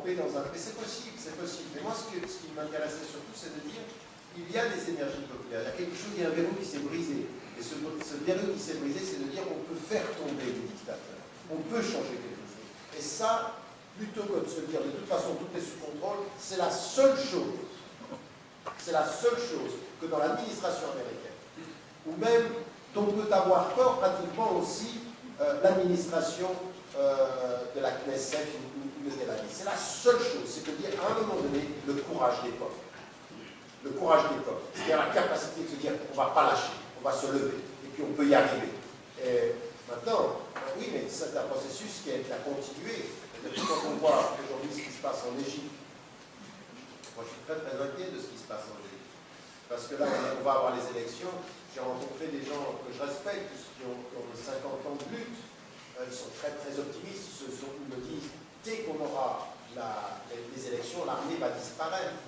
tomber dans un... Mais c'est possible, c'est possible. Mais moi, ce qui m'intéressait surtout, c'est de dire il y a des énergies populaires. Il y a quelque chose, il y a un verrou qui s'est brisé. Et ce verrou qui s'est brisé, c'est de dire qu'on peut faire tomber les dictateurs. On peut changer quelque chose. Et ça, plutôt que de se dire de toute façon tout est sous contrôle, c'est la seule chose que dans l'administration américaine, ou même dont peut avoir peur pratiquement aussi l'administration de la Knesset ou de Tel Aviv. C'est la seule chose, c'est de dire à un moment donné le courage des peuples. Le courage des peuples, c'est-à-dire la capacité de se dire on ne va pas lâcher, on va se lever, et puis on peut y arriver. Et maintenant, oui, mais c'est un processus qui a continué. Depuis quand on voit aujourd'hui ce qui se passe en Égypte, moi je suis très très inquiet de ce qui se passe en Égypte. Parce que là, on va avoir les élections. J'ai rencontré des gens que je respecte, qui ont 50 ans de lutte. Ils sont très très optimistes. Ils me disent, dès qu'on aura les élections, l'armée va disparaître.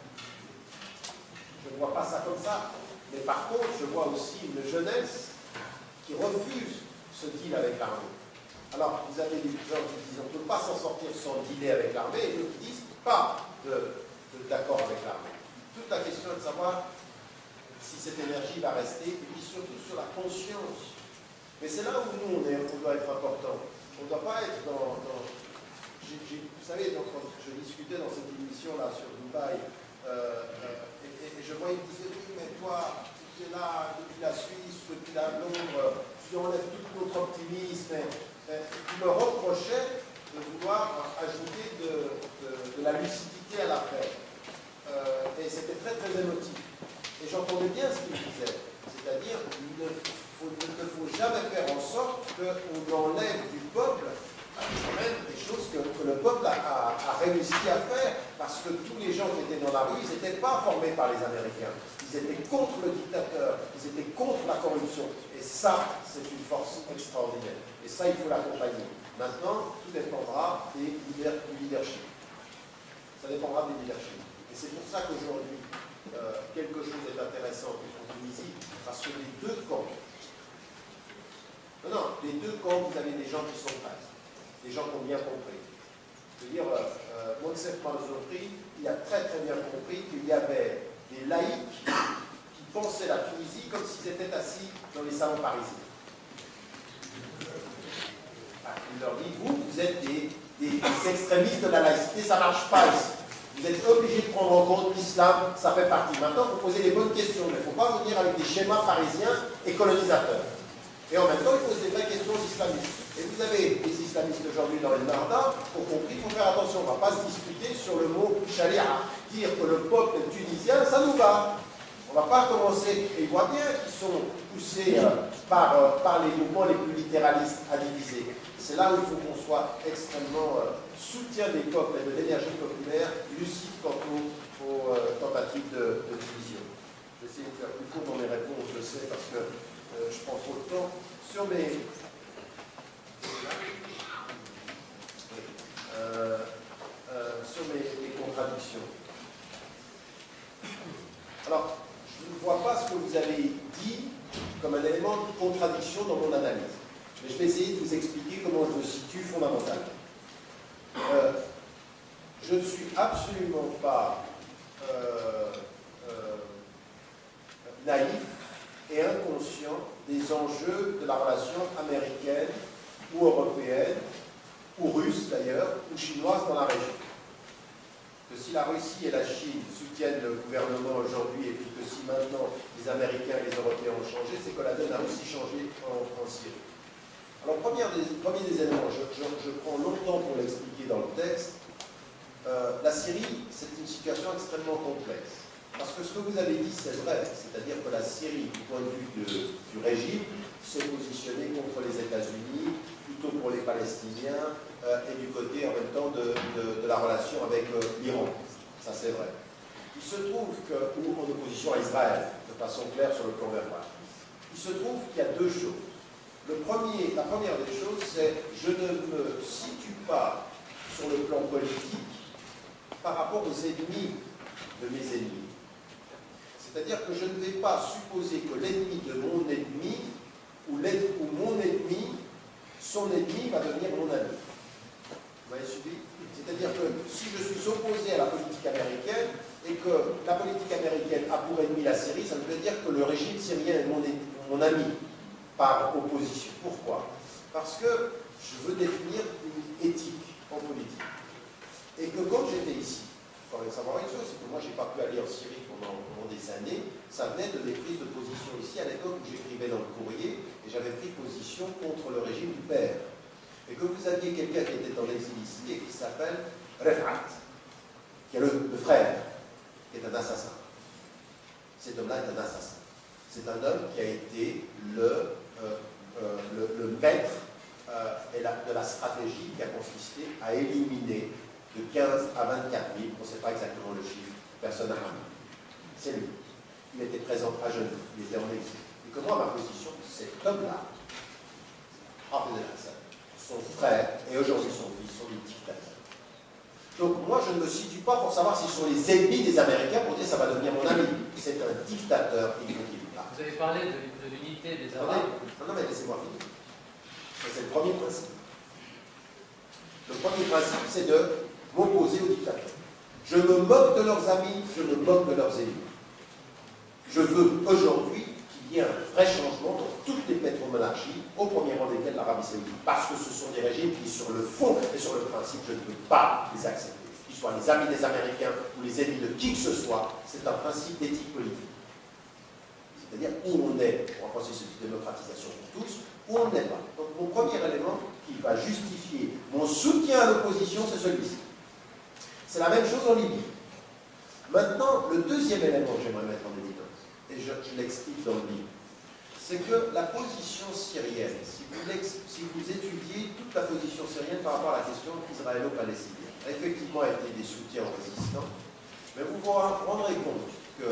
Je ne vois pas ça comme ça. Mais par contre, je vois aussi une jeunesse qui refuse ce deal avec l'armée. Alors, vous avez des gens qui disent on ne peut pas s'en sortir sans dealer avec l'armée, et d'autres qui disent pas d'accord avec l'armée. Toute la question est de savoir si cette énergie va rester, et puis surtout sur la conscience. Mais c'est là où nous, on doit être important. On ne doit pas être dans vous savez, donc, quand je discutais dans cette émission-là sur Dubaï, et je voyais, il me disait, oui, mais toi, tu es là depuis la Suisse, depuis la Londres, tu enlèves tout notre optimisme, tu me reprochais de vouloir ajouter de la lucidité à l'affaire. Et c'était très, très émotif. Et j'entendais bien ce qu'il disait. C'est-à-dire, il ne faut jamais faire en sorte qu'on enlève du peuple même des choses que le peuple a réussi à faire, parce que tous les gens qui étaient dans la rue, ils n'étaient pas formés par les Américains. Ils étaient contre le dictateur, ils étaient contre la corruption. Et ça, c'est une force extraordinaire. Et ça, il faut l'accompagner. Maintenant, tout dépendra du leadership. Ça dépendra du leadership. Et c'est pour ça qu'aujourd'hui, quelque chose est intéressant en Tunisie, parce que les deux camps, les deux camps, vous avez des gens qui sont prêts, des gens qui ont bien compris. Je veux dire, Monsef Marzouki, il a très très bien compris qu'il y avait des laïcs qui pensaient la Tunisie comme s'ils étaient assis dans les salons parisiens. Il leur dit, vous êtes des extrémistes de la laïcité, ça ne marche pas ici. Vous êtes obligés de prendre en compte l'islam, ça fait partie. Maintenant, il faut poser les bonnes questions, mais il ne faut pas venir avec des schémas parisiens et colonisateurs. Et en même temps, il pose des vraies questions aux islamistes. Et vous avez des islamistes aujourd'hui dans les Narda, qui ont compris qu'il faut faire attention, on ne va pas se disputer sur le mot charia. Dire que le peuple tunisien, ça nous va. On ne va pas commencer, et ils voient bien qu'ils sont poussés par les mouvements les plus littéralistes à diviser. C'est là où il faut qu'on soit extrêmement soutien des peuples et de l'énergie populaire, lucide quant aux tentatives de division. Je vais essayer de faire plus court dans mes réponses, je sais, parce que je prends trop de temps. Sur mes contradictions. Alors, je ne vois pas ce que vous avez dit comme un élément de contradiction dans mon analyse. Mais je vais essayer de vous expliquer comment je me situe fondamentalement. Je ne suis absolument pas naïf et inconscient des enjeux de la relation américaine ou européenne, ou russe d'ailleurs, ou chinoise dans la région. Que si la Russie et la Chine soutiennent le gouvernement aujourd'hui, et puis que si maintenant les Américains et les Européens ont changé, c'est que la donne a aussi changé en Syrie. Alors, premier des éléments, je prends longtemps pour l'expliquer dans le texte. La Syrie, c'est une situation extrêmement complexe. Parce que ce que vous avez dit, c'est vrai. C'est-à-dire que la Syrie, du point de vue du régime, s'est positionnée contre les États-Unis, plutôt pour les Palestiniens, et du côté en même temps de la relation avec l'Iran. Ça, c'est vrai. Il se trouve que, ou en opposition à Israël, de façon claire sur le plan verbal, il se trouve qu'il y a deux choses. La première des choses, c'est je ne me situe pas sur le plan politique par rapport aux ennemis de mes ennemis. C'est-à-dire que je ne vais pas supposer que l'ennemi de mon ennemi, ou mon ennemi, son ennemi va devenir mon ami. Vous m'avez suivi? C'est-à-dire que si je suis s'opposer à la politique américaine et que la politique américaine a pour ennemi la Syrie, ça veut dire que le régime syrien est mon ami par opposition. Pourquoi? Parce que je veux définir une éthique en politique. Et que quand j'étais ici, il faut savoir une chose, c'est que moi je n'ai pas pu aller en Syrie pendant des années, ça venait de des prises de position ici à l'époque où j'écrivais dans le courrier et j'avais pris position contre le régime du père. Et que vous aviez quelqu'un qui était en exil ici et qui s'appelle Refat, qui est le frère, qui est un assassin. Cet homme-là est un assassin. C'est un homme qui a été le maître de la stratégie qui a consisté à éliminer de 15 à 24 000, on ne sait pas exactement le chiffre, personnes armées. C'est lui. Il était présent à Genève, il était en exil. Et que moi, ma position, cet homme-là, Hafez el-Assad, son frère et aujourd'hui son fils sont des dictateurs. Donc moi, je ne me situe pas pour savoir s'ils sont les ennemis des Américains pour dire ça va devenir mon ami. C'est un dictateur, il faut qu'il parte. Vous avez parlé de l'unité des Arabes. Non, mais laissez-moi finir. C'est le premier principe. Le premier principe, c'est de m'opposer aux dictateurs. Je me moque de leurs amis, je me moque de leurs ennemis. Je veux aujourd'hui qu'il y ait un vrai changement dans toutes les pétromonarchies, au premier rang desquelles l'Arabie Saoudite, parce que ce sont des régimes qui, sur le fond et sur le principe, je ne peux pas les accepter. Qu'ils soient les amis des Américains ou les ennemis de qui que ce soit, c'est un principe d'éthique politique. C'est-à-dire où on est pour un processus de démocratisation pour tous, où on n'est pas. Donc mon premier élément qui va justifier mon soutien à l'opposition, c'est celui-ci. C'est la même chose en Libye. Maintenant, le deuxième élément que j'aimerais mettre en évidence, et je l'explique dans le livre, c'est que la position syrienne, si vous étudiez toute la position syrienne par rapport à la question israélo-palestinienne, a effectivement été des soutiens aux résistants, mais vous vous rendrez compte que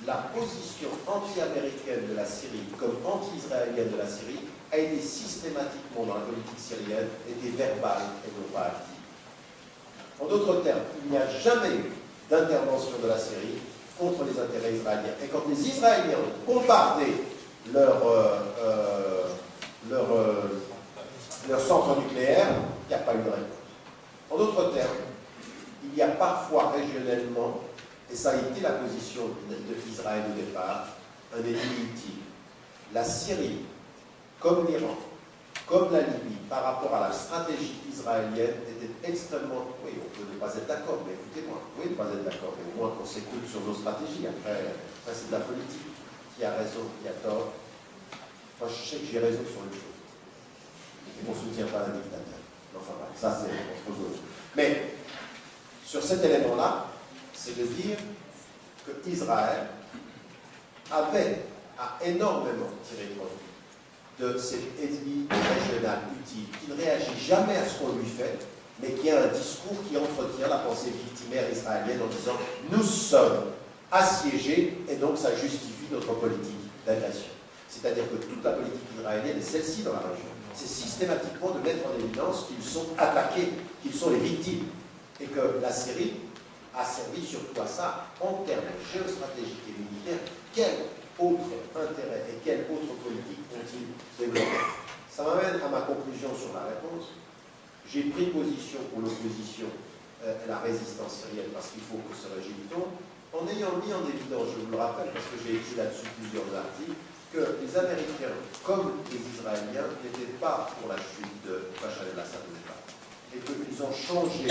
la position anti-américaine de la Syrie comme anti-israélienne de la Syrie a été systématiquement dans la politique syrienne, était verbale et non pas active. En d'autres termes, il n'y a jamais eu d'intervention de la Syrie contre les intérêts israéliens. Et quand les Israéliens ont bombardé leur centre nucléaire, il n'y a pas eu de réponse. En d'autres termes, il y a parfois régionellement, et ça a été la position d'Israël au départ, un ennemi utile. La Syrie, comme l'Iran, comme la Libye, par rapport à la stratégie israélienne, était extrêmement... Oui, on peut ne pas être d'accord, mais écoutez-moi, vous pouvez ne pas être d'accord, mais au moins qu'on s'écoute sur nos stratégies. Après, c'est de la politique. Qui a raison, qui a tort. Moi, je sais que j'ai raison sur une chose. Et qu'on ne soutient pas un dictateur. Enfin, ça, c'est autre chose. Mais, sur cet élément-là, c'est de dire que Israël a énormément tiré profit de cet ennemi régional utile, qui ne réagit jamais à ce qu'on lui fait, mais qui a un discours qui entretient la pensée victimaire israélienne en disant « nous sommes assiégés et donc ça justifie notre politique d'agression ». C'est-à-dire que toute la politique israélienne est celle-ci dans la région. C'est systématiquement de mettre en évidence qu'ils sont attaqués, qu'ils sont les victimes, et que la Syrie a servi surtout à ça en termes géostratégiques et militaires. Quel autre intérêt et quelle autre politique ont-ils développé? Ça m'amène à ma conclusion sur la réponse. J'ai pris position pour l'opposition et la résistance syrienne parce qu'il faut que ce régime tombe, en ayant mis en évidence, je vous le rappelle parce que j'ai écrit là-dessus plusieurs articles, que les Américains, comme les Israéliens, n'étaient pas pour la chute de Bachar el-Assad au départ. Et qu'ils ont changé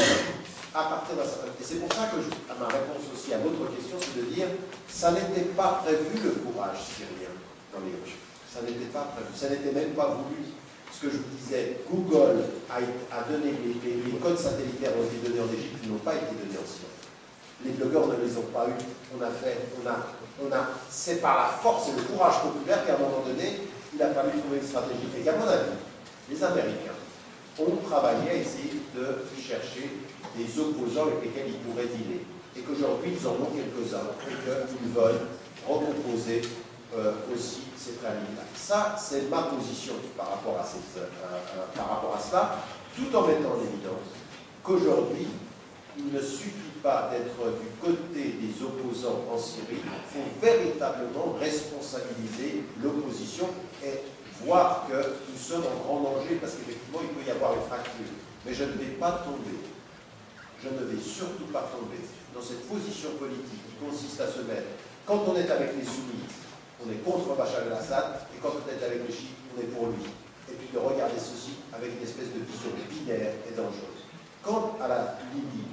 à partir d'un certain... Et c'est pour ça que ma réponse aussi à votre question, c'est de dire ça n'était pas prévu le courage syrien dans les rues. Ça n'était pas prévu, ça n'était même pas voulu. Ce que je vous disais, Google a donné les codes satellitaires ont été donnés en Égypte, ils n'ont pas été donnés en Syrie. Les blogueurs ne les ont pas eus. C'est par la force et le courage populaire qu'à un moment donné, il a fallu trouver une stratégie. Et qu'à mon avis, les Américains ont travaillé à essayer de chercher des opposants avec lesquels ils pourraient dealer. Et qu'aujourd'hui, ils en ont quelques-uns et qu'ils veulent recomposer aussi cette réalité-là. Ça, c'est ma position par rapport à cela, tout en mettant en évidence qu'aujourd'hui, il ne suffit pas d'être du côté des opposants en Syrie, il faut véritablement responsabiliser l'opposition et voir que nous sommes en grand danger, parce qu'effectivement, il peut y avoir une fracture. Mais je ne vais pas tomber je ne vais surtout pas tomber dans cette position politique qui consiste à se mettre, quand on est avec les sunnites, on est contre Bachar el-Assad, et quand on est avec les chiites, on est pour lui. Et puis de regarder ceci avec une espèce de vision binaire et dangereuse. Quant à la Libye,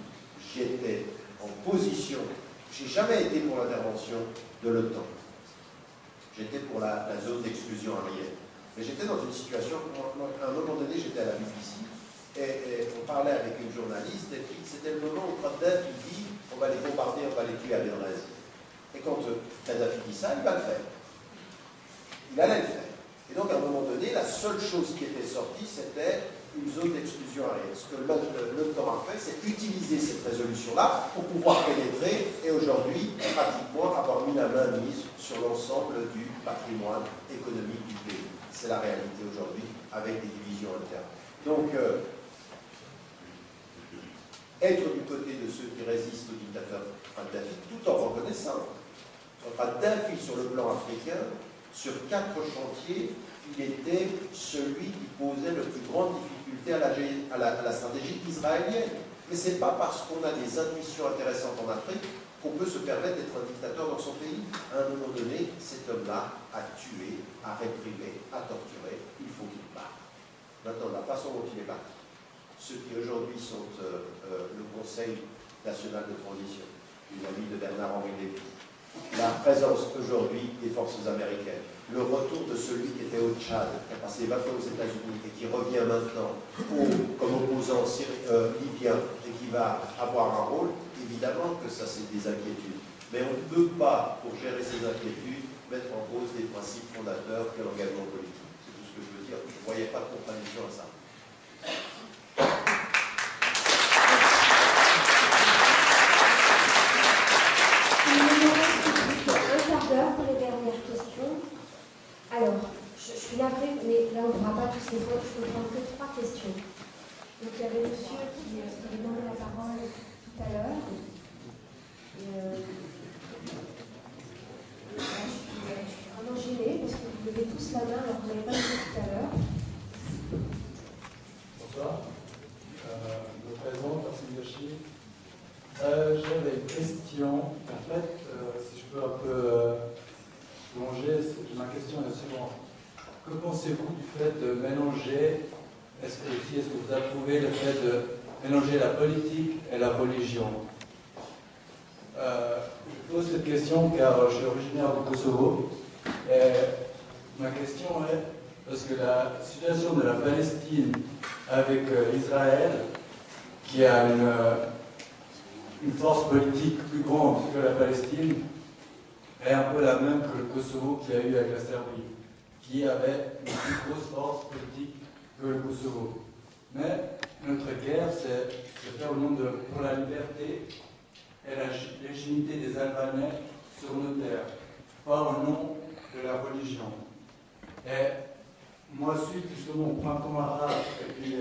j'étais en position, j'ai jamais été pour l'intervention de l'OTAN. J'étais pour la zone d'exclusion aérienne. Mais j'étais dans une situation, à un moment donné, j'étais à la BBC, et on parlait avec une journaliste, et puis c'était le moment où Kadhafi dit on va les bombarder, on va les tuer à Benghazi. Et quand Kadhafi dit ça, il va le faire. Il allait le faire. Et donc, à un moment donné, la seule chose qui était sortie, c'était une zone d'exclusion aérienne. Ce que l'OTAN a fait, c'est utiliser cette résolution-là pour pouvoir pénétrer et aujourd'hui, pratiquement, avoir mis la main mise sur l'ensemble du patrimoine économique du pays. C'est la réalité aujourd'hui, avec des divisions internes. Donc, être du côté de ceux qui résistent au dictateur Kadhafi, tout en reconnaissant Kadhafi sur le plan africain, sur 4 chantiers, il était celui qui posait le plus grande difficulté à la stratégie israélienne. Mais ce n'est pas parce qu'on a des intuitions intéressantes en Afrique qu'on peut se permettre d'être un dictateur dans son pays. À un moment donné, cet homme-là a tué, a réprimé, a torturé. Il faut qu'il parte. Maintenant, la façon dont il est parti, ceux qui aujourd'hui sont le Conseil national de transition, vis-à-vis de Bernard-Henri Lévy, la présence aujourd'hui des forces américaines, le retour de celui qui était au Tchad, qui a passé 20 ans aux États-Unis et qui revient maintenant comme opposant libyen et qui va avoir un rôle, évidemment que ça c'est des inquiétudes. Mais on ne peut pas, pour gérer ces inquiétudes, mettre en cause des principes fondateurs que l'engagement politique. C'est tout ce que je veux dire. Je ne voyais pas de contradiction à ça. Pour les dernières questions. Alors, je suis navrée, mais là on ne pourra pas tous les votes, je peux prendre que 3 questions. Donc il y avait monsieur qui avait demandé la parole tout à l'heure. Je suis vraiment gênée parce que vous levez tous la main alors que vous n'avez pas vu tout à l'heure. Bonsoir. Je me présente, Arsène Gachi. J'avais une question. En fait, si je peux un peu plonger, ma question est la suivante. Que pensez-vous du fait de mélanger, est-ce que vous approuvez le fait de mélanger la politique et la religion? Je pose cette question car je suis originaire du Kosovo. Et ma question est, parce que la situation de la Palestine avec Israël, qui a une force politique plus grande que la Palestine, est un peu la même que le Kosovo qui a eu avec la Serbie, qui avait une plus grosse force politique que le Kosovo. Mais notre guerre, c'est faire au nom pour la liberté et la légitimité des Albanais sur nos terres, pas au nom de la religion. Et moi, suite justement au printemps arabe et puis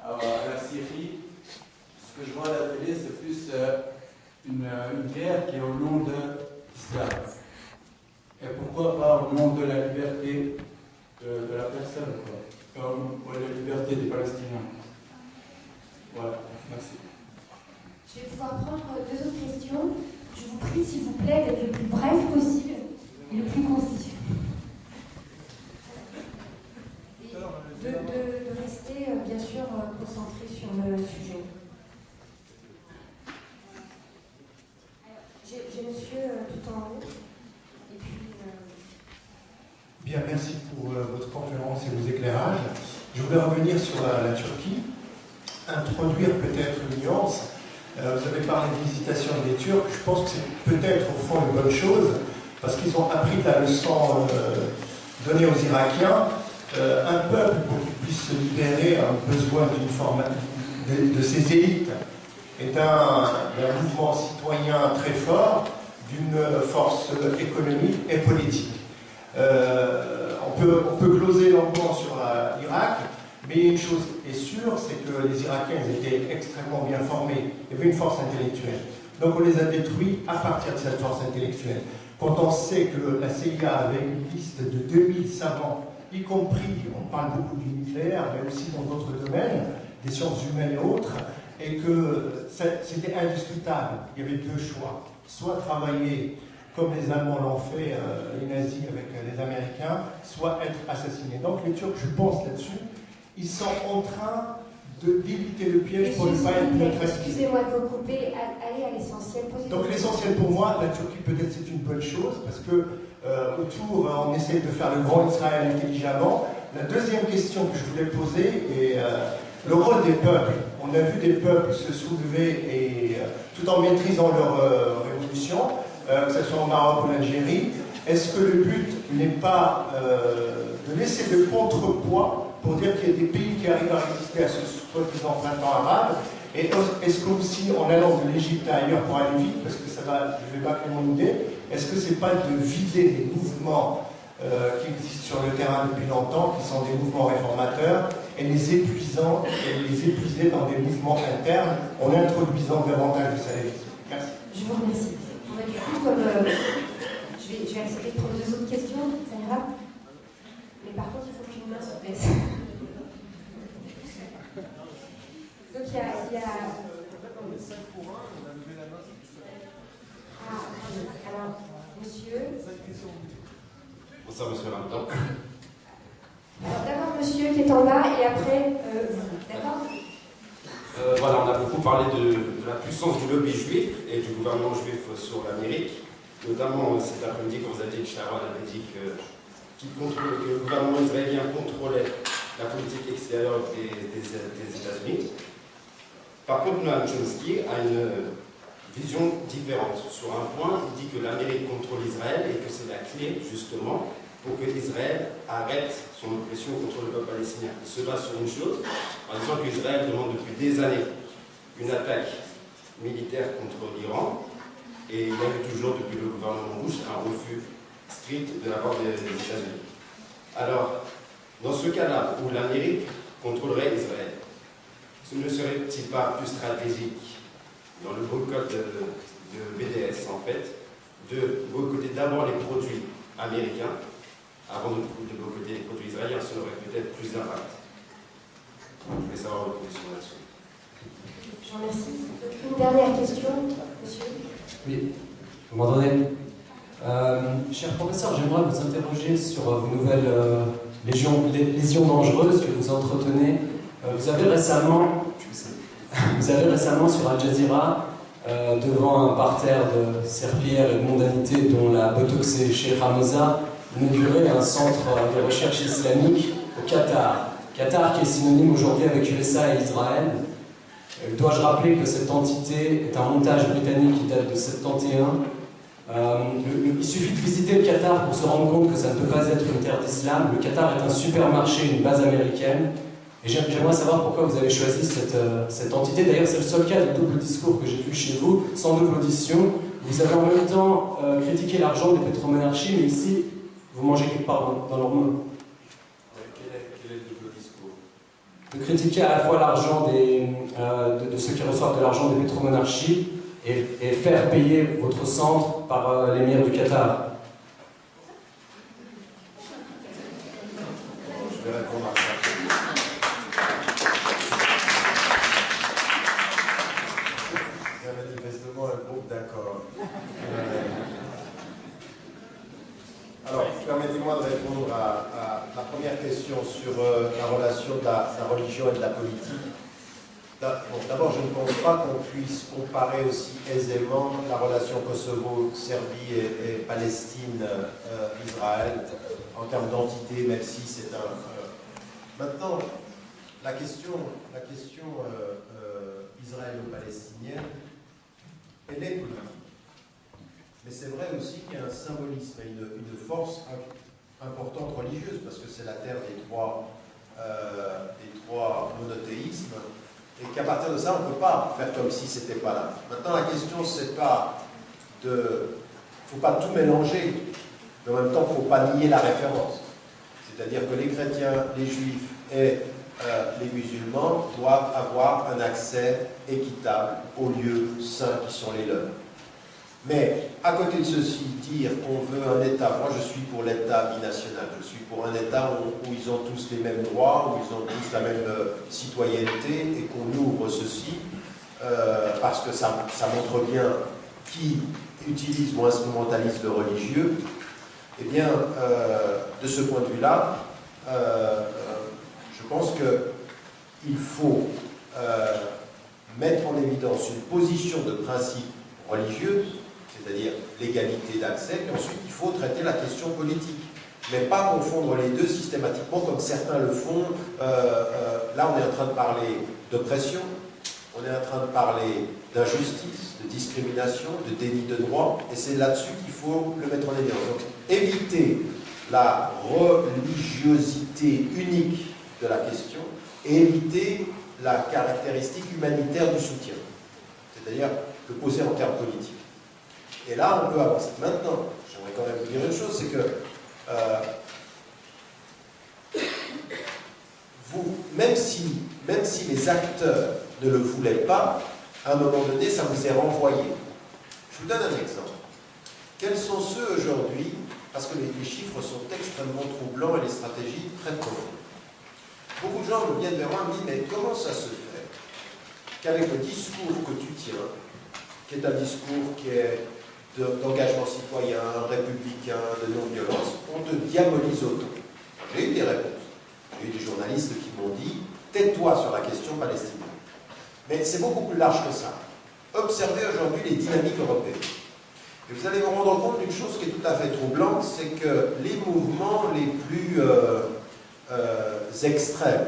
à la Syrie, ce que je vois à la télé, c'est plus une guerre qui est au nom de l'islam. Et pourquoi pas au nom de la liberté de la personne, quoi, comme pour la liberté des Palestiniens. Voilà, merci. Je vais pouvoir prendre 2 autres questions. Je vous prie, s'il vous plaît, d'être le plus bref possible et le plus concis. Et de rester, bien sûr, concentré sur le sujet. J'ai monsieur tout en haut. Et puis. Bien, merci pour votre conférence et vos éclairages. Je voulais revenir sur la Turquie, introduire peut-être une nuance. Vous avez parlé de visitation des Turcs. Je pense que c'est peut-être au fond une bonne chose, parce qu'ils ont appris de la leçon donnée aux Irakiens. Un peuple, pour qu'il puisse se libérer, a besoin d'une forme de ses élites, et d'un mouvement citoyen très fort, d'une force économique et politique. On peut gloser longuement sur l'Irak, mais une chose est sûre, c'est que les Irakiens étaient extrêmement bien formés. Il y avait une force intellectuelle. Donc on les a détruits à partir de cette force intellectuelle. Quand on sait que la CIA avait une liste de 2000 savants, y compris, on parle beaucoup du nucléaire, mais aussi dans d'autres domaines, des sciences humaines et autres, et que c'était indiscutable. Il y avait deux choix. Soit travailler comme les Allemands l'ont fait, les nazis avec les Américains, soit être assassinés. Donc les Turcs, je pense là-dessus, ils sont en train d'éviter le piège pour ne pas être neutralisés. Excusez-moi de vous couper, allez à l'essentiel. Donc l'essentiel pour moi, la Turquie peut-être c'est une bonne chose, parce que autour on essaie de faire le grand Israël intelligemment. La deuxième question que je voulais poser est le rôle des peuples. On a vu des peuples se soulever et tout en maîtrisant leur révolution, que ce soit au Maroc ou en Algérie. Est-ce que le but n'est pas de laisser le contrepoids pour dire qu'il y a des pays qui arrivent à résister à ce soi-disant printemps arabe? Et est-ce qu'aussi, en allant de l'Égypte à ailleurs pour aller vite, parce que ça va, je vais battre mon idée, est-ce que c'est pas de vider les mouvements qui existent sur le terrain depuis longtemps, qui sont des mouvements réformateurs, et les épuiser dans des mouvements internes en introduisant davantage de salafisme? Merci. Je vous remercie. Du coup, comme je vais accepter de prendre deux autres questions, ça ira. Mais par contre, il faut qu'une main se baisse. Donc il y a... Ah, alors, monsieur... Bonsoir, monsieur Lamton. Alors d'abord monsieur qui est en bas et après vous, d'accord? Voilà, on a beaucoup parlé de la puissance du lobby juif et du gouvernement juif sur l'Amérique. Notamment cet après-midi, quand vous avez dit que Sharon avait dit que le gouvernement israélien contrôlait la politique extérieure des États-Unis. Par contre, Noam Chomsky a une vision différente. Sur un point, il dit que l'Amérique contrôle Israël et que c'est la clé, justement, pour que Israël arrête son oppression contre le peuple palestinien. Il se base sur une chose, en disant qu'Israël demande depuis des années une attaque militaire contre l'Iran, et il y a eu toujours, depuis le gouvernement Bush, un refus strict de la part des États-Unis. Alors, dans ce cas-là, où l'Amérique contrôlerait Israël, ce ne serait-il pas plus stratégique, dans le boycott de BDS, en fait, de boycotter d'abord les produits américains, avant de boycotter les produits israéliens? Ça aurait peut-être plus d'impact. Je voulais savoir votre position là-dessus. Je vous remercie. Une dernière question, monsieur. Oui, vous m'entendez? Cher professeur, j'aimerais vous interroger sur vos nouvelles lésions dangereuses que vous entretenez. Vous avez récemment sur Al Jazeera, devant un parterre de serpillères et de mondanités dont la botoxée Sheikh Hamza, inauguré un centre de recherche islamique au Qatar. Qatar qui est synonyme aujourd'hui avec USA et Israël. Dois-je rappeler que cette entité est un montage britannique qui date de 71. Il suffit de visiter le Qatar pour se rendre compte que ça ne peut pas être une terre d'islam. Le Qatar est un supermarché, une base américaine. Et j'aimerais savoir pourquoi vous avez choisi cette entité. D'ailleurs, c'est le seul cas de double discours que j'ai vu chez vous, sans double audition. Vous avez en même temps critiqué l'argent des pétromonarchies, mais ici, vous mangez quelque part dans leur monde. Quel est le double discours? De critiquer à la fois l'argent de ceux qui reçoivent de l'argent des pétromonarchies et faire payer votre centre par l'émir du Qatar. Je vais répondre à ça. Il y a manifestement un groupe d'accord. Alors, permettez-moi de répondre à la première question sur la relation de la religion et de la politique. D'abord, je ne pense pas qu'on puisse comparer aussi aisément la relation Kosovo-Serbie et Palestine-Israël en termes d'entité, même si c'est un... Maintenant, la question israélo-palestinienne, elle est politique. Mais c'est vrai aussi qu'il y a un symbolisme et une force importante religieuse, parce que c'est la terre des trois monothéismes, et qu'à partir de ça, on ne peut pas faire comme si ce n'était pas là. Maintenant, la question, c'est pas de... Il ne faut pas tout mélanger, mais en même temps, il ne faut pas nier la référence. C'est-à-dire que les chrétiens, les juifs et les musulmans doivent avoir un accès équitable aux lieux saints qui sont les leurs. Mais à côté de ceci, dire qu'on veut un État, moi je suis pour l'État binational, je suis pour un État où ils ont tous les mêmes droits, où ils ont tous la même citoyenneté et qu'on ouvre ceci, parce que ça montre bien qui utilise ou instrumentalise le religieux, eh bien, de ce point de vue-là, je pense qu'il faut mettre en évidence une position de principe religieuse, c'est-à-dire l'égalité d'accès, et ensuite il faut traiter la question politique. Mais pas confondre les deux systématiquement comme certains le font. Là, on est en train de parler d'oppression, on est en train de parler d'injustice, de discrimination, de déni de droit, et c'est là-dessus qu'il faut le mettre en évidence. Donc, éviter la religiosité unique de la question et éviter la caractéristique humanitaire du soutien, c'est-à-dire le poser en termes politiques. Et là, on peut avancer. Maintenant, j'aimerais quand même vous dire une chose, c'est que même si les acteurs ne le voulaient pas, à un moment donné, ça vous est renvoyé. Je vous donne un exemple. Quels sont ceux aujourd'hui, parce que les chiffres sont extrêmement troublants et les stratégies très profondes. Beaucoup de gens me viennent vers moi et me disent, mais comment ça se fait qu'avec le discours que tu tiens, qui est un discours qui est d'engagement citoyen, républicain, de non-violence, on te diabolise autant? J'ai eu des réponses. J'ai eu des journalistes qui m'ont dit, tais-toi sur la question palestinienne. Mais c'est beaucoup plus large que ça. Observez aujourd'hui les dynamiques européennes. Et vous allez vous rendre compte d'une chose qui est tout à fait troublante, c'est que les mouvements les plus extrêmes,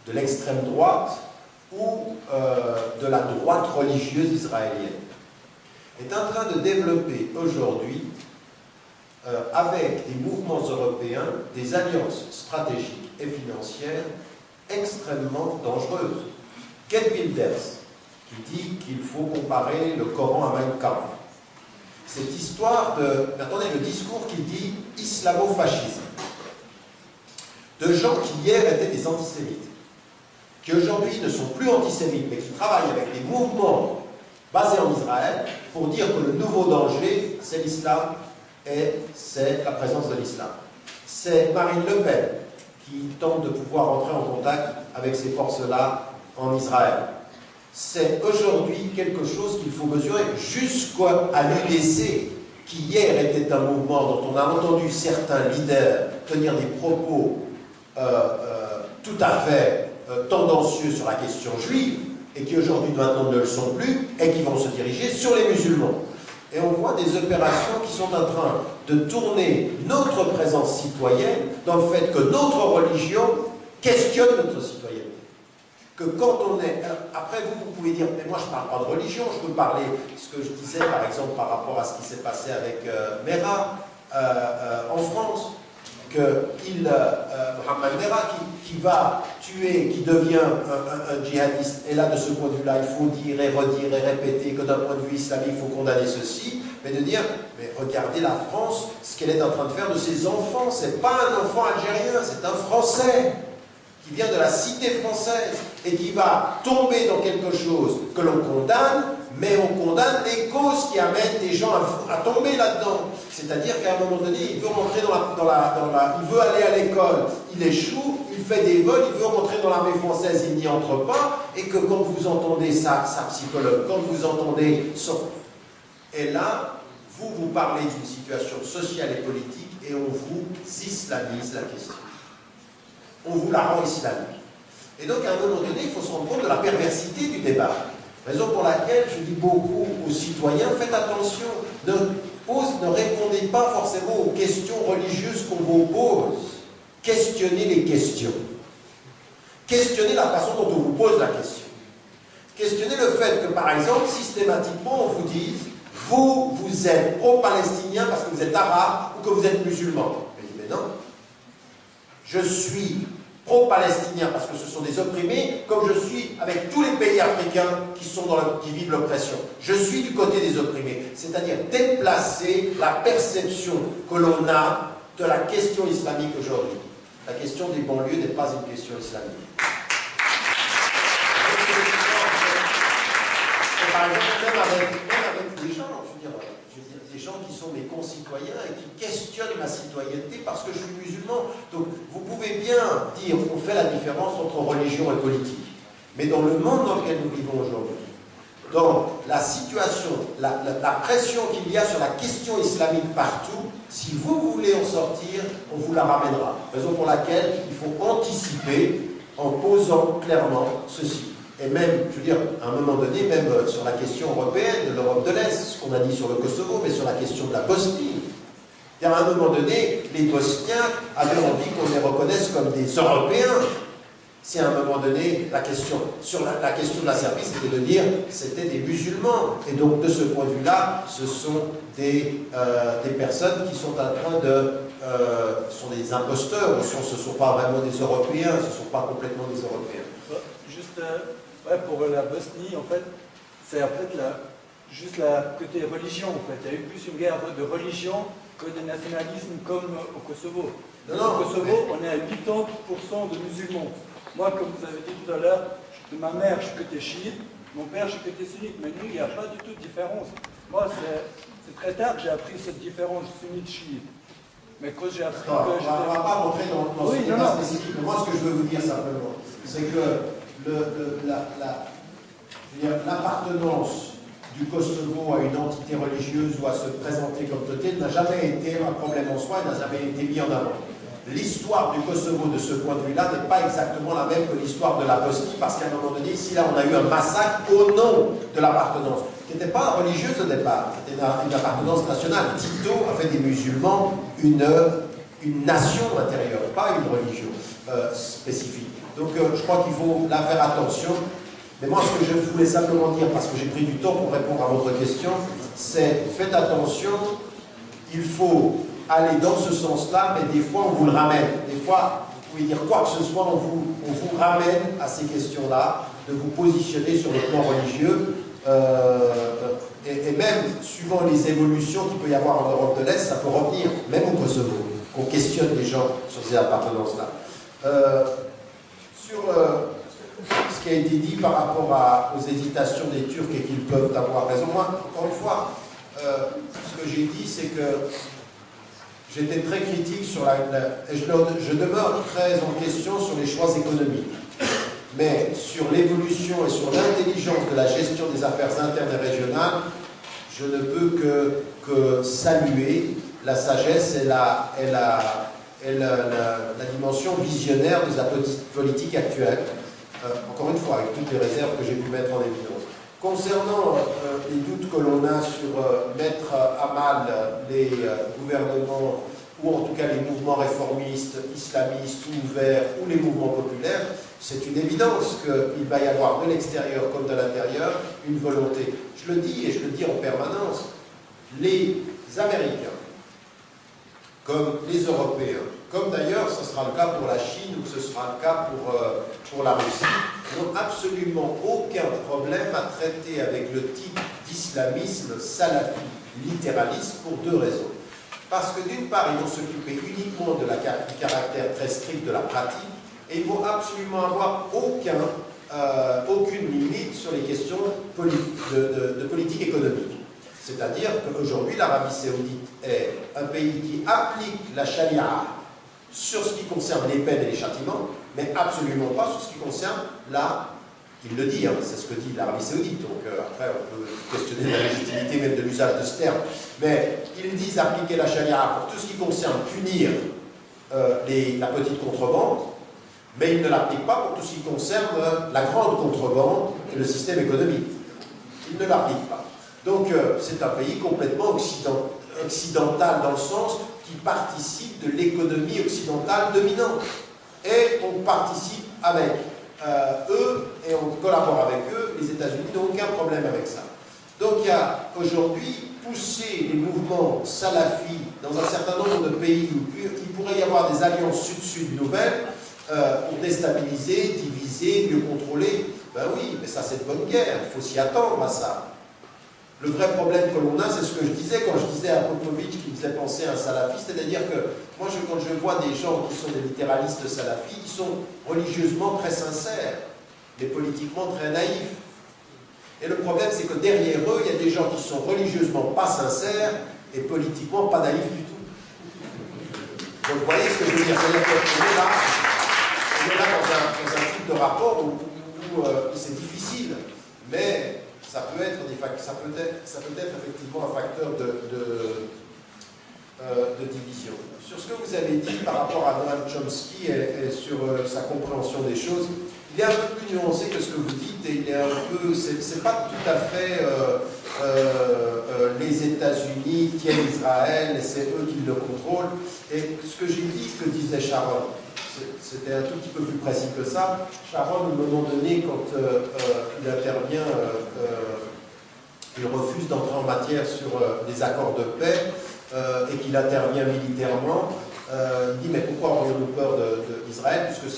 de l'extrême droite ou de la droite religieuse israélienne, est en train de développer aujourd'hui, avec des mouvements européens, des alliances stratégiques et financières extrêmement dangereuses. Geert Wilders, qui dit qu'il faut comparer le Coran à Mein Kampf. Cette histoire de... Attendez, le discours qui dit islamo-fascisme. De gens qui hier étaient des antisémites, qui aujourd'hui ne sont plus antisémites, mais qui travaillent avec des mouvements basés en Israël pour dire que le nouveau danger, c'est l'islam et c'est la présence de l'islam. C'est Marine Le Pen qui tente de pouvoir entrer en contact avec ces forces-là en Israël. C'est aujourd'hui quelque chose qu'il faut mesurer jusqu'à l'UDC, qui hier était un mouvement dont on a entendu certains leaders tenir des propos tout à fait tendancieux sur la question juive, et qui aujourd'hui maintenant ne le sont plus, et qui vont se diriger sur les musulmans. Et on voit des opérations qui sont en train de tourner notre présence citoyenne dans le fait que notre religion questionne notre citoyenneté. Que quand on est... Après, vous pouvez dire, mais moi je ne parle pas de religion, je peux parler de ce que je disais par exemple par rapport à ce qui s'est passé avec Mera en France, que Mohamed Merah qui va tuer, qui devient un djihadiste, et là de ce point de vue-là, il faut dire et redire et répéter que d'un point de vue islamique, il faut condamner ceci, mais de dire, mais regardez la France, ce qu'elle est en train de faire de ses enfants, c'est pas un enfant algérien, c'est un Français qui vient de la cité française et qui va tomber dans quelque chose que l'on condamne, mais on condamne les causes qui amènent les gens à tomber là-dedans. C'est-à-dire qu'à un moment donné, il veut rentrer il veut aller à l'école, il échoue, il fait des vols, il veut rentrer dans l'armée française, il n'y entre pas, et que quand vous entendez ça, sa psychologue, quand vous entendez son... Et là, vous parlez d'une situation sociale et politique, et on vous islamise la question. On vous la rend islamique. Et donc, à un moment donné, il faut se rendre compte de la perversité du débat. Raison pour laquelle je dis beaucoup aux citoyens, faites attention, ne répondez pas forcément aux questions religieuses qu'on vous pose. Questionnez les questions. Questionnez la façon dont on vous pose la question. Questionnez le fait que, par exemple, systématiquement, on vous dise, vous êtes pro-palestinien parce que vous êtes arabe ou que vous êtes musulman. Je dis, mais non. Je suis pro-palestinien parce que ce sont des opprimés, comme je suis avec tous les pays africains qui vivent l'oppression. Je suis du côté des opprimés. C'est-à-dire déplacer la perception que l'on a de la question islamique aujourd'hui. La question des banlieues n'est pas une question islamique. Et par exemple, même avec les gens, je veux dire, des gens qui sont mes concitoyens et qui questionnent ma citoyenneté parce que je suis musulman. Donc, vous pouvez bien dire qu'on fait la différence entre religion et politique. Mais dans le monde dans lequel nous vivons aujourd'hui, dans la situation, la pression qu'il y a sur la question islamique partout, si vous voulez en sortir, on vous la ramènera. Raison pour laquelle il faut anticiper en posant clairement ceci. Et même, je veux dire, à un moment donné, même sur la question européenne, de l'Europe de l'Est, ce qu'on a dit sur le Kosovo, mais sur la question de la Bosnie, à un moment donné, les Bosniens avaient envie qu'on les reconnaisse comme des Européens. Si à un moment donné, la question, sur la question de la Serbie, c'était de dire c'était des musulmans. Et donc, de ce point de vue-là, ce sont des personnes qui sont en train de... sont des imposteurs, ce ne sont pas vraiment des Européens, ce ne sont pas complètement des Européens. Juste pour la Bosnie, en fait, c'est en fait juste la côté religion, en fait. Il y a eu plus une guerre de religion que de nationalisme comme au Kosovo. Au Kosovo, on est à 80% de musulmans. Moi, comme vous avez dit tout à l'heure, de ma mère, je suis côté chiite, mon père, je suis côté sunnite, mais nous, il n'y a pas du tout de différence. Moi, c'est très tard que j'ai appris cette différence sunnite-chiite. Mais quand j'ai appris que... On ne va pas rentrer dans ce débat spécifique, mais moi, ce que je veux vous dire simplement, c'est que l'appartenance du Kosovo à une entité religieuse ou à se présenter comme telle n'a jamais été un problème en soi et n'a jamais été mis en avant. L'histoire du Kosovo de ce point de vue-là n'est pas exactement la même que l'histoire de la Bosnie, parce qu'à un moment donné, ici, là, on a eu un massacre au nom de l'appartenance, qui n'était pas religieuse au départ, c'était une appartenance nationale. Tito a fait des musulmans une nation intérieure, pas une religion spécifique. Donc je crois qu'il faut là faire attention. Mais moi, ce que je voulais simplement dire, parce que j'ai pris du temps pour répondre à votre question, c'est faites attention, il faut aller dans ce sens-là, mais des fois on vous le ramène. Des fois, vous pouvez dire quoi que ce soit, on vous ramène à ces questions-là, de vous positionner sur le plan religieux, et même suivant les évolutions qu'il peut y avoir en Europe de l'Est, ça peut revenir, même au Kosovo, qu'on questionne les gens sur ces appartenances-là. Sur ce qui a été dit par rapport aux hésitations des Turcs et qu'ils peuvent avoir raison, moi, encore une fois, ce que j'ai dit, c'est que j'étais très critique sur et je demeure très en question sur les choix économiques. Mais sur l'évolution et sur l'intelligence de la gestion des affaires internes et régionales, je ne peux que saluer la sagesse et la dimension visionnaire de la politique actuelle. Encore une fois, avec toutes les réserves que j'ai pu mettre en évidence. Concernant les doutes que l'on a sur mettre à mal les gouvernements, ou en tout cas les mouvements réformistes, islamistes ou ouverts, ou les mouvements populaires, c'est une évidence qu'il va y avoir de l'extérieur comme de l'intérieur une volonté. Je le dis et je le dis en permanence, les Américains, comme les Européens, comme d'ailleurs ce sera le cas pour la Chine ou ce sera le cas pour la Russie, n'ont absolument aucun problème à traiter avec le type d'islamisme salafi littéraliste pour deux raisons. Parce que d'une part, ils vont s'occuper uniquement du caractère très strict de la pratique, et ils vont absolument avoir aucune limite sur les questions de politique économique. C'est-à-dire qu'aujourd'hui, l'Arabie Saoudite est un pays qui applique la charia sur ce qui concerne les peines et les châtiments, mais absolument pas sur ce qui concerne il le dit, hein, c'est ce que dit l'Arabie Saoudite, donc après on peut questionner la légitimité même de l'usage de ce terme, mais ils disent appliquer la charia pour tout ce qui concerne punir la petite contrebande, mais ils ne l'appliquent pas pour tout ce qui concerne la grande contrebande et le système économique. Ils ne l'appliquent pas. Donc c'est un pays complètement occidental dans le sens qui participe de l'économie occidentale dominante. Et on participe avec eux et on collabore avec eux. Les États-Unis n'ont aucun problème avec ça. Donc il y a aujourd'hui pousser les mouvements salafis dans un certain nombre de pays où il pourrait y avoir des alliances sud-sud nouvelles pour déstabiliser, diviser, mieux contrôler. Ben oui, mais ça c'est de bonne guerre, il faut s'y attendre à ça. Le vrai problème que l'on a, c'est ce que je disais quand je disais à Popovic qui me faisait penser à un salafiste, c'est-à-dire que moi, quand je vois des gens qui sont des littéralistes salafis, ils sont religieusement très sincères, mais politiquement très naïfs. Et le problème, c'est que derrière eux, il y a des gens qui sont religieusement pas sincères et politiquement pas naïfs du tout. Donc vous voyez ce que je veux dire, c'est-à-dire qu'on est là dans un type de rapport où c'est difficile, mais ça peut être effectivement un facteur de division. Sur ce que vous avez dit par rapport à Noam Chomsky et sur sa compréhension des choses, il est un peu plus nuancé que ce que vous dites et il est un peu, c'est pas tout à fait les États-Unis tiennent Israël et c'est eux qui le contrôlent. Et ce que j'ai dit, que disait Sharon, c'était un tout petit peu plus précis que ça. Sharon, à un moment donné, quand il intervient, il refuse d'entrer en matière sur des accords de paix et qu'il intervient militairement. Il dit mais pourquoi aurions-nous peur d'Israël puisque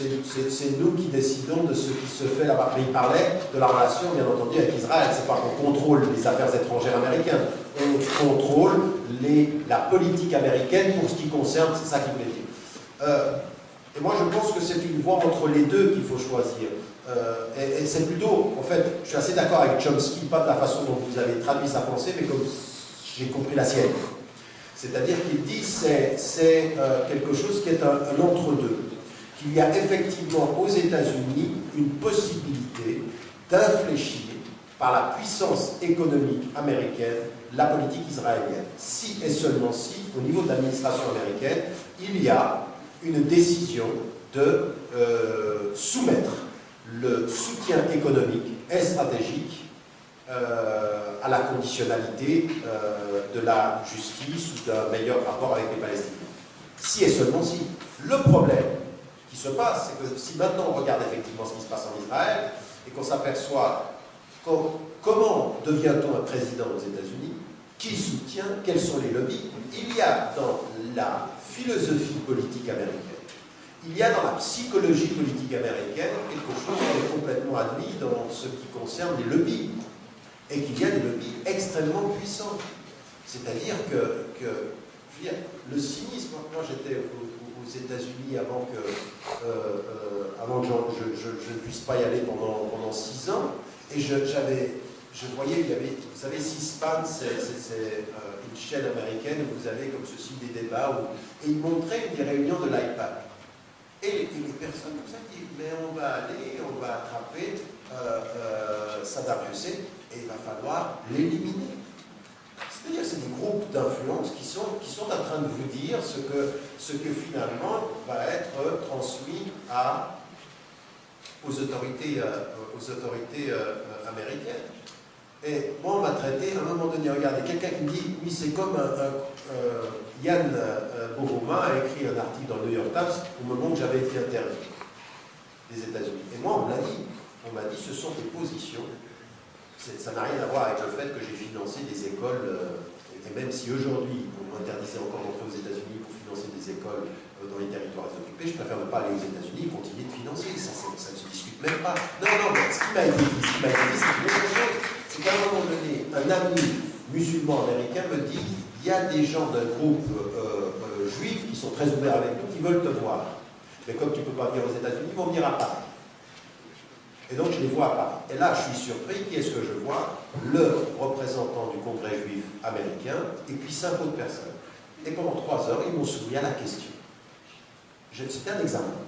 c'est nous qui décidons de ce qui se fait là-bas. Il parlait de la relation bien entendu avec Israël. C'est pas qu'on contrôle les affaires étrangères américaines, on contrôle la politique américaine pour ce qui concerne, c'est ça qu'il voulait dire. Et moi je pense que c'est une voie entre les deux qu'il faut choisir. Et c'est plutôt, en fait, je suis assez d'accord avec Chomsky, pas de la façon dont vous avez traduit sa pensée, mais comme j'ai compris la sienne. C'est-à-dire qu'il dit c'est quelque chose qui est un entre-deux. Qu'il y a effectivement aux États-Unis une possibilité d'infléchir par la puissance économique américaine la politique israélienne. Si et seulement si, au niveau de l'administration américaine, il y a une décision de soumettre le soutien économique et stratégique à la conditionnalité de la justice ou d'un meilleur rapport avec les Palestiniens. Si et seulement si. Le problème qui se passe, c'est que si maintenant on regarde effectivement ce qui se passe en Israël et qu'on s'aperçoit comment devient-on un président aux États-Unis, qui soutient, quels sont les lobbies, il y a dans la philosophie politique américaine, il y a dans la psychologie politique américaine quelque chose qui est complètement admis dans ce qui concerne les lobbies. Et qu'il y a des lobbies extrêmement puissants. C'est-à-dire que je veux dire, le cynisme, moi j'étais aux États-Unis avant que je ne puisse pas y aller pendant 6 ans, et je voyais, il y avait, vous savez, C-SPAN, c'est une chaîne américaine où vous avez comme ceci des débats, et ils montraient des réunions de l'IPAC. Et les personnes comme ça disent, mais on va attraper Saddam Hussein, et il va falloir l'éliminer. C'est-à-dire c'est des groupes d'influence qui sont en train de vous dire ce que finalement va être transmis aux autorités américaines. Et moi on m'a traité, à un moment donné, regardez, quelqu'un qui me dit, oui c'est comme Yann Bohoma a écrit un article dans le New York Times au moment où j'avais été interdit des États-Unis. Et moi on m'a dit, ce sont des positions. Ça n'a rien à voir avec le fait que j'ai financé des écoles, et même si aujourd'hui on m'interdisait encore d'entrer aux États-Unis pour financer des écoles dans les territoires occupés, je préfère ne pas aller aux États-Unis et continuer de financer. Ça ne se discute même pas. Non, mais ce qui m'a été dit, c'est une autre chose. C'est qu'à un moment donné, un ami musulman américain me dit il y a des gens d'un groupe juif qui sont très ouverts avec nous, qui veulent te voir. Mais comme tu ne peux pas venir aux États-Unis, ils vont venir à Paris. Et donc je les vois à Paris. Et là, je suis surpris. Qui est-ce que je vois? Le représentant du Congrès juif américain et puis 5 autres personnes. Et pendant 3 heures, ils m'ont soumis à la question. C'était un examen.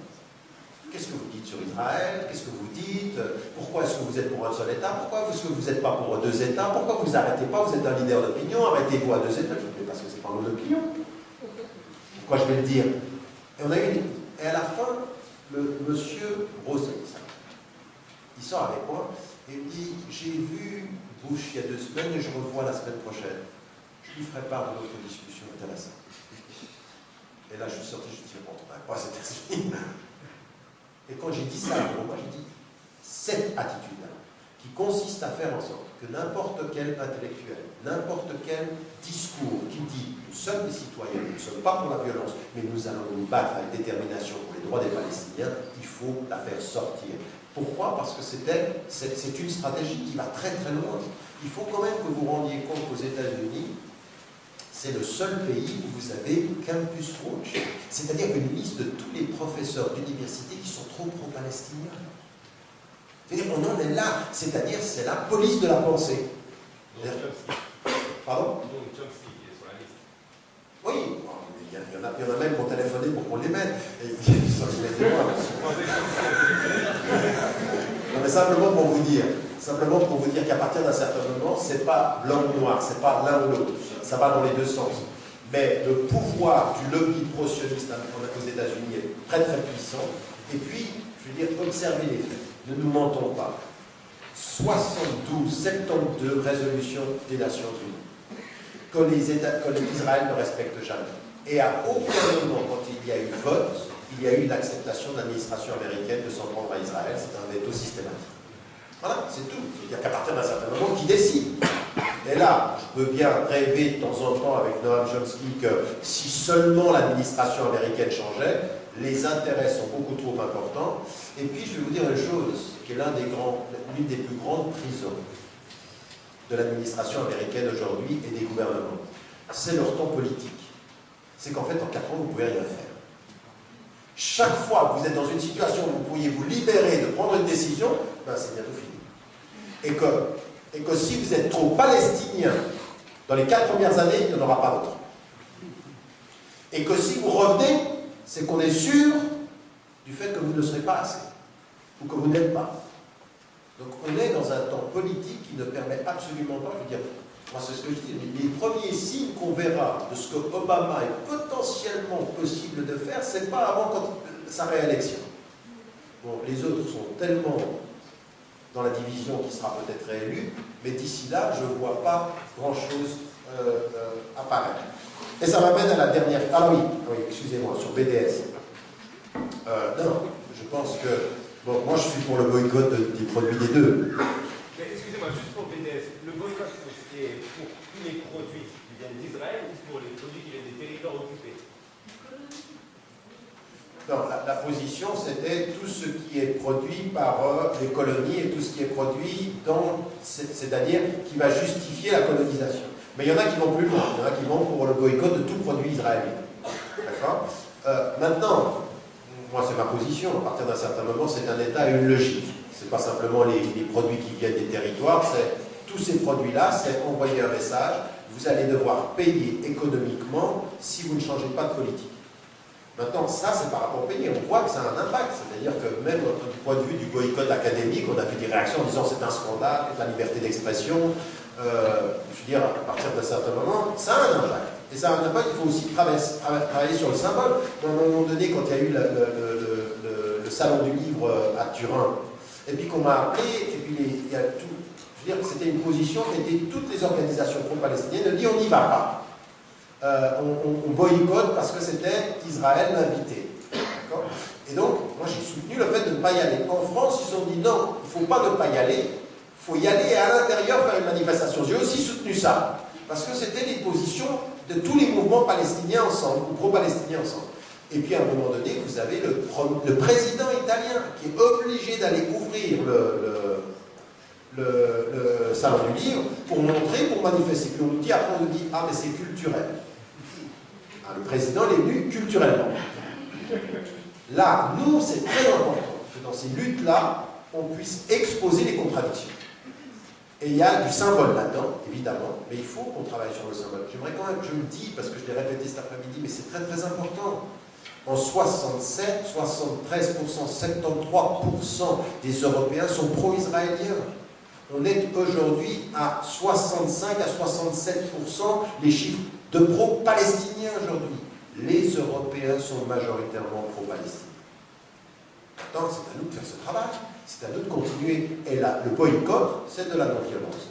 Qu'est-ce que vous dites sur Israël? Qu'est-ce que vous dites? Pourquoi est-ce que vous êtes pour un seul État? Pourquoi est-ce que vous n'êtes pas pour 2 États? Pourquoi vous n'arrêtez pas? Vous êtes un leader d'opinion, arrêtez-vous à 2 États. Je dis, parce que c'est pas mon opinion. Pourquoi je vais le dire? Et à la fin, le monsieur Rosé, il sort avec moi et me dit j'ai vu Bush il y a 2 semaines et je revois la semaine prochaine. Je lui ferai part de notre discussion intéressante. Et là je suis sorti, je me suis dit bon, on n'a pas cette États-Unis. Et quand j'ai dit ça, moi j'ai dit cette attitude-là, qui consiste à faire en sorte que n'importe quel intellectuel, n'importe quel discours qui dit nous sommes des citoyens, nous ne sommes pas pour la violence, mais nous allons nous battre avec détermination pour les droits des Palestiniens, il faut la faire sortir. Pourquoi? Parce que c'est une stratégie qui va très très loin. Il faut quand même que vous rendiez compte qu'aux États-Unis, c'est le seul pays où vous avez campus rouge, c'est-à-dire une liste de tous les professeurs d'université qui sont trop pro-palestiniens. On en est là, c'est-à-dire c'est la police de la pensée. Pardon? Oui, il y en a même qui ont téléphoné pour qu'on les mette. Non, mais simplement pour vous dire, Simplement pour vous dire qu'à partir d'un certain moment, c'est pas blanc ou noir, c'est pas l'un ou l'autre. Ça va dans les deux sens. Mais le pouvoir du lobby pro-sioniste aux États-Unis est très très puissant. Et puis, je veux dire, observez les faits. Ne nous mentons pas. 72 résolutions des Nations Unies que l'Israël ne respecte jamais. Et à aucun moment, quand il y a eu vote, il y a eu l'acceptation de l'administration américaine de s'en prendre à Israël. C'est un veto systématique. Voilà, c'est tout. C'est-à-dire qu'à partir d'un certain moment, qui décide? Et là, je peux bien rêver de temps en temps avec Noam Chomsky que si seulement l'administration américaine changeait, les intérêts sont beaucoup trop importants. Et puis, je vais vous dire une chose, qui est l'une des plus grandes prisons de l'administration américaine aujourd'hui et des gouvernements. C'est leur temps politique. C'est qu'en fait, en 4 ans, vous ne pouvez rien faire. Chaque fois que vous êtes dans une situation où vous pourriez vous libérer de prendre une décision, ben c'est bientôt fini. Et que si vous êtes trop palestinien dans les 4 premières années, il n'y en aura pas d'autres. Et que si vous revenez, c'est qu'on est sûr du fait que vous ne serez pas assez, ou que vous n'êtes pas. Donc on est dans un temps politique qui ne permet absolument pas, je veux dire, moi c'est ce que je dis, les premiers signes qu'on verra de ce que Obama est potentiellement possible de faire, c'est pas avant sa réélection. Bon, les autres sont tellement dans la division qui sera peut-être réélue, mais d'ici là, je ne vois pas grand-chose apparaître. Et ça m'amène à la dernière... Ah oui, excusez-moi, sur BDS. Non, je pense que... Bon, moi je suis pour le boycott des produits des deux. Mais excusez-moi, juste pour BDS, le boycott, c'est pour tous les produits qui viennent d'Israël ou pour les produits qui viennent des territoires occupés? Non, la position c'était tout ce qui est produit par les colonies et tout ce qui est produit dans, c'est-à-dire qui va justifier la colonisation. Mais il y en a qui vont plus loin, il y en a qui vont pour le boycott de tout produit israélien. D'accord? Maintenant, moi c'est ma position, à partir d'un certain moment c'est un État et une logique. C'est pas simplement les produits qui viennent des territoires, c'est tous ces produits-là, c'est envoyer un message, vous allez devoir payer économiquement si vous ne changez pas de politique. Maintenant, ça, c'est par rapport au pays. On voit que ça a un impact. C'est-à-dire que même du point de vue du boycott académique, on a vu des réactions en disant c'est un scandale, la liberté d'expression. Je veux dire, à partir d'un certain moment, ça a un impact. Et ça a un impact, il faut aussi travailler sur le symbole. À un moment donné, quand il y a eu le salon du livre à Turin, et puis qu'on m'a appelé, et puis il y a tout. Je veux dire, c'était une position qui était toutes les organisations pro-palestiniennes ont dit on n'y va pas. On boycotte parce que c'était Israël l'invité. Et donc, moi j'ai soutenu le fait de ne pas y aller. En France, ils ont dit non, il ne faut pas ne pas y aller, il faut y aller et à l'intérieur faire une manifestation. J'ai aussi soutenu ça, parce que c'était les positions de tous les mouvements palestiniens ensemble, ou pro-palestiniens ensemble. Et puis à un moment donné, vous avez le président italien qui est obligé d'aller ouvrir le salon du livre pour montrer, pour manifester. Puis on nous dit, après on nous dit, ah mais c'est culturel. Le président est venu culturellement. Là, nous, c'est très important que dans ces luttes-là, on puisse exposer les contradictions. Et il y a du symbole là-dedans, évidemment, mais il faut qu'on travaille sur le symbole. J'aimerais quand même que je le dise, parce que je l'ai répété cet après-midi, mais c'est très très important. En 67, 73%, 73% des Européens sont pro-israéliens. On est aujourd'hui à 65 à 67% les chiffres de pro-palestiniens aujourd'hui. Les Européens sont majoritairement pro-palestiniens. Maintenant, c'est à nous de faire ce travail, c'est à nous de continuer. Et là, le boycott, c'est de la non-violence.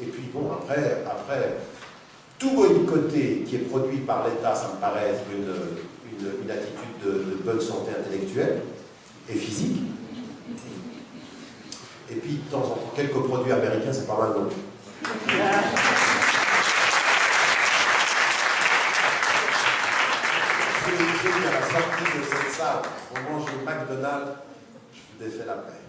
Et puis bon, après, tout boycotter qui est produit par l'État, ça me paraît être une attitude de bonne santé intellectuelle et physique. Et puis, de temps en temps, quelques produits américains, c'est pas mal non plus. À la sortie de cette salle, on mange au McDonald's, je vous défais la paix.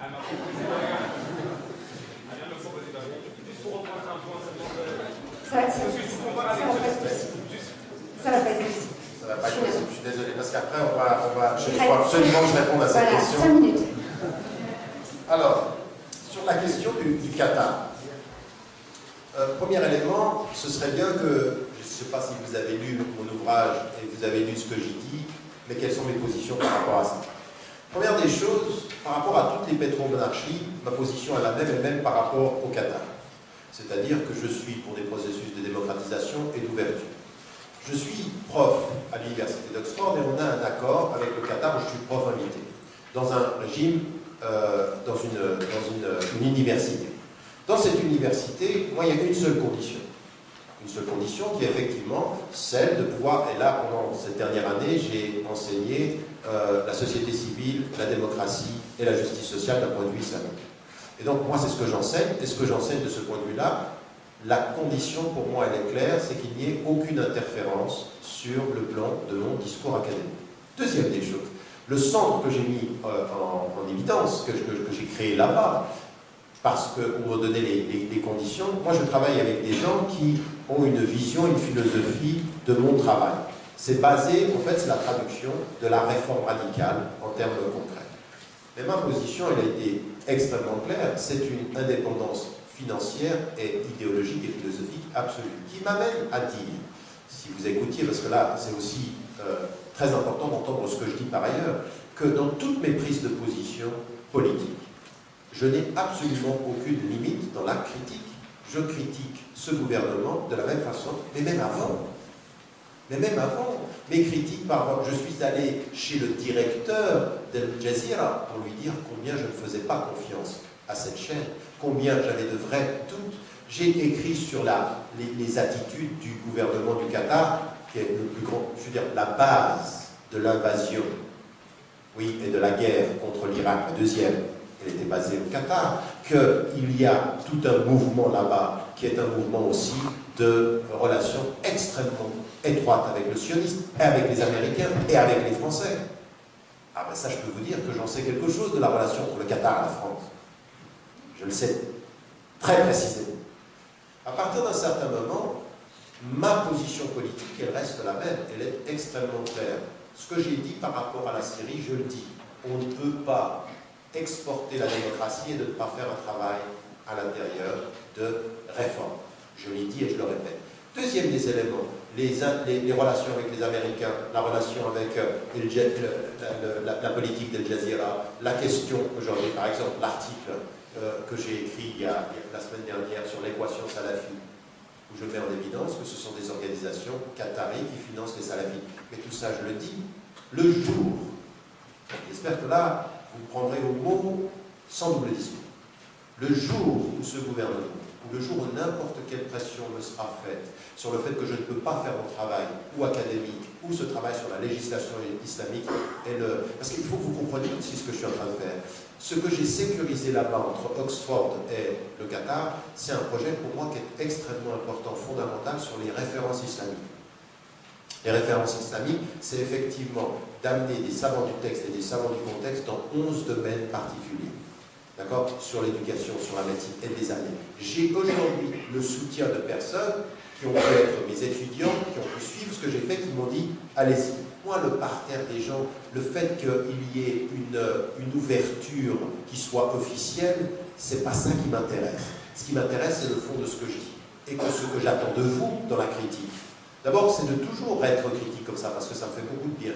Ça va pas être possible. Ça va pas être possible. Ça va pas être possible, je suis désolé, parce qu'après, il faut absolument que je réponde à cette question. 5 minutes. Alors, sur la question du Qatar, premier élément, ce serait bien que, je ne sais pas si vous avez lu mon ouvrage et vous avez lu ce que j'y dis, mais quelles sont mes positions par rapport à ça. Première des choses, par rapport à toutes les pétromonarchies, ma position est la même, et même par rapport au Qatar. C'est-à-dire que je suis pour des processus de démocratisation et d'ouverture. Je suis prof à l'université d'Oxford et on a un accord avec le Qatar où je suis prof invité, dans un régime, dans une université. Dans cette université, moi, il y a une seule condition. Une seule condition qui est effectivement celle de pouvoir, et là, pendant cette dernière année, j'ai enseigné la société civile, la démocratie et la justice sociale d'un point de vue islamique. Et donc, moi, c'est ce que j'enseigne, et ce que j'enseigne de ce point de vue-là, la condition pour moi, elle est claire, c'est qu'il n'y ait aucune interférence sur le plan de mon discours académique. Deuxième des choses, le centre que j'ai mis en évidence, que j'ai créé là-bas, parce que, pour donner les conditions, moi je travaille avec des gens qui ont une vision, une philosophie de mon travail. C'est basé, en fait, c'est la traduction de la réforme radicale en termes concrets. Mais ma position, elle a été extrêmement claire, c'est une indépendance financière et idéologique et philosophique absolue, qui m'amène à dire, si vous écoutiez, parce que là c'est aussi très important d'entendre ce que je dis par ailleurs, que dans toutes mes prises de position politiques, je n'ai absolument aucune limite dans la critique. Je critique ce gouvernement de la même façon, mais même avant. Mais même avant, mes critiques, par exemple, je suis allé chez le directeur d'Al Jazeera pour lui dire combien je ne faisais pas confiance à cette chaîne, combien j'avais de vrais doutes. J'ai écrit sur les attitudes du gouvernement du Qatar, qui est le plus grand, je veux dire, la base de l'invasion, oui, et de la guerre contre l'Irak, la deuxième, elle était basée au Qatar, qu'il y a tout un mouvement là-bas, qui est un mouvement aussi de relations extrêmement étroites avec le sionisme, et avec les Américains, et avec les Français. Ah ben ça, je peux vous dire que j'en sais quelque chose de la relation entre le Qatar et la France. Je le sais très précisément. À partir d'un certain moment, ma position politique, elle reste la même, elle est extrêmement claire. Ce que j'ai dit par rapport à la Syrie, je le dis. On ne peut pas exporter la démocratie et de ne pas faire un travail à l'intérieur de réforme. Je l'ai dit et je le répète. Deuxième des éléments, les relations avec les Américains, la relation avec la politique d'Al Jazeera, la question aujourd'hui, par exemple, l'article que j'ai écrit la semaine dernière sur l'équation salafi, où je mets en évidence que ce sont des organisations qataries qui financent les salafis. Mais tout ça, je le dis, le jour, j'espère que là, vous prendrez au mot sans double discours, le jour où ce gouvernement, ou le jour où n'importe quelle pression me sera faite sur le fait que je ne peux pas faire mon travail, ou académique, ou ce travail sur la législation islamique, parce qu'il faut que vous compreniez aussi ce que je suis en train de faire. Ce que j'ai sécurisé là-bas entre Oxford et le Qatar, c'est un projet pour moi qui est extrêmement important, fondamental sur les références islamiques. Les références islamiques, c'est effectivement d'amener des savants du texte et des savants du contexte dans 11 domaines particuliers. D'accord? Sur l'éducation, sur la médecine et des années. J'ai aujourd'hui le soutien de personnes qui ont pu être mes étudiants, qui ont pu suivre ce que j'ai fait, qui m'ont dit allez-y. Moi, le parterre des gens, le fait qu'il y ait une ouverture qui soit officielle, c'est pas ça qui m'intéresse. Ce qui m'intéresse, c'est le fond de ce que je dis. Et que ce que j'attends de vous dans la critique, d'abord, c'est de toujours être critique comme ça, parce que ça me fait beaucoup de bien.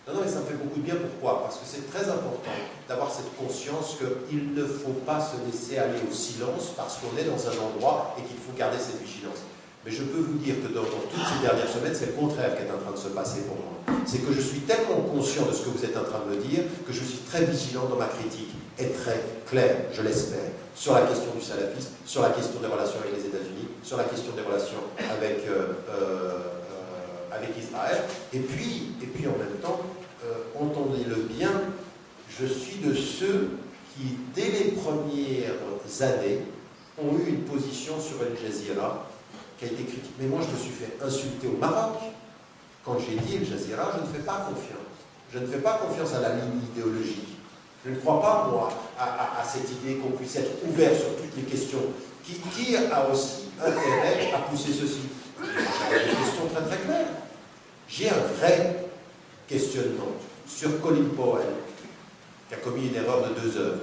Non, mais ça me fait beaucoup de bien, pourquoi? Parce que c'est très important d'avoir cette conscience qu'il ne faut pas se laisser aller au silence parce qu'on est dans un endroit et qu'il faut garder cette vigilance. Mais je peux vous dire que dans toutes ces dernières semaines, c'est le contraire qui est en train de se passer pour moi. C'est que je suis tellement conscient de ce que vous êtes en train de me dire que je suis très vigilant dans ma critique et très clair, je l'espère, sur la question du salafisme, sur la question des relations avec les États-Unis, sur la question des relations avec Israël. Et puis en même temps, entendez-le bien, je suis de ceux qui, dès les premières années, ont eu une position sur Al Jazeera qui a été critique. Mais moi, je me suis fait insulter au Maroc. Quand j'ai dit Al Jazeera, je ne fais pas confiance. Je ne fais pas confiance à la ligne idéologique. Je ne crois pas, moi, à cette idée qu'on puisse être ouvert sur toutes les questions. Qui a aussi intérêt à pousser ceci? J'ai des questions très très claires. J'ai un vrai questionnement sur Colin Powell, qui a commis une erreur de 2 heures.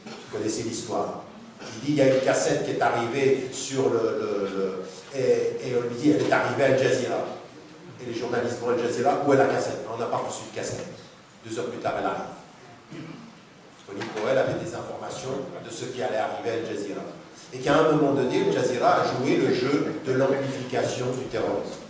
Vous connaissez l'histoire. Il dit il y a une cassette qui est arrivée sur et on lui dit elle est arrivée à Al Jazeera. Et les journalistes vont à Al Jazeera, où est la cassette? On n'a pas reçu de cassette. 2 heures plus tard, elle arrive. Tony Powell avait des informations de ce qui allait arriver à Al Jazeera. Et qu'à un moment donné, Al Jazeera a joué le jeu de l'amplification du terrorisme.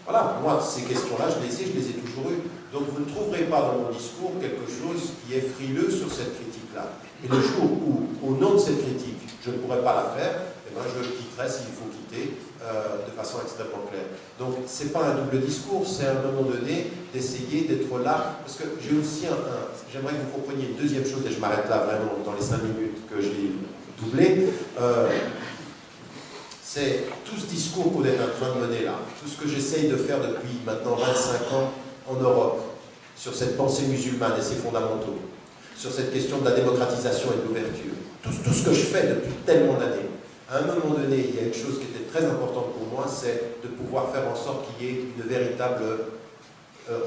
Voilà, moi, ces questions-là, je les ai toujours eues. Donc vous ne trouverez pas dans mon discours quelque chose qui est frileux sur cette critique-là. Et le jour où, au nom de cette critique, je ne pourrais pas la faire, eh ben, je quitterai s'il faut quitter de façon extrêmement claire. Donc ce n'est pas un double discours, c'est à un moment donné d'essayer d'être là, parce que j'ai aussi j'aimerais que vous compreniez une deuxième chose, et je m'arrête là vraiment dans les 5 minutes que j'ai doublé, c'est tout ce discours qu'on est en train de mener là, tout ce que j'essaye de faire depuis maintenant 25 ans en Europe, sur cette pensée musulmane et ses fondamentaux, sur cette question de la démocratisation et de l'ouverture, tout ce que je fais depuis tellement d'années, à un moment donné, il y a une chose qui était très importante pour moi, c'est de pouvoir faire en sorte qu'il y ait une véritable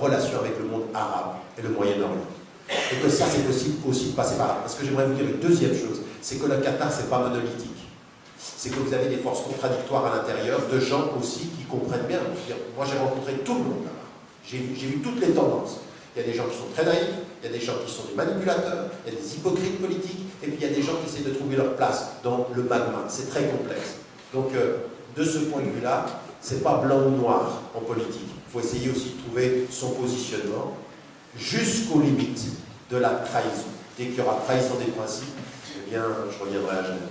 relation avec le monde arabe et le Moyen-Orient. Et que ça, c'est possible aussi de passer par là. Parce que j'aimerais vous dire une deuxième chose, c'est que le Qatar, c'est pas monolithique. C'est que vous avez des forces contradictoires à l'intérieur, de gens aussi qui comprennent bien. Moi, j'ai rencontré tout le monde là-bas. J'ai vu toutes les tendances. Il y a des gens qui sont très naïfs, il y a des gens qui sont des manipulateurs, il y a des hypocrites politiques, et puis il y a des gens qui essaient de trouver leur place dans le magma. C'est très complexe. Donc, de ce point de vue-là, c'est pas blanc ou noir en politique. Il faut essayer aussi de trouver son positionnement jusqu'aux limites de la trahison. Dès qu'il y aura trahison des principes, eh bien, je reviendrai à Genève.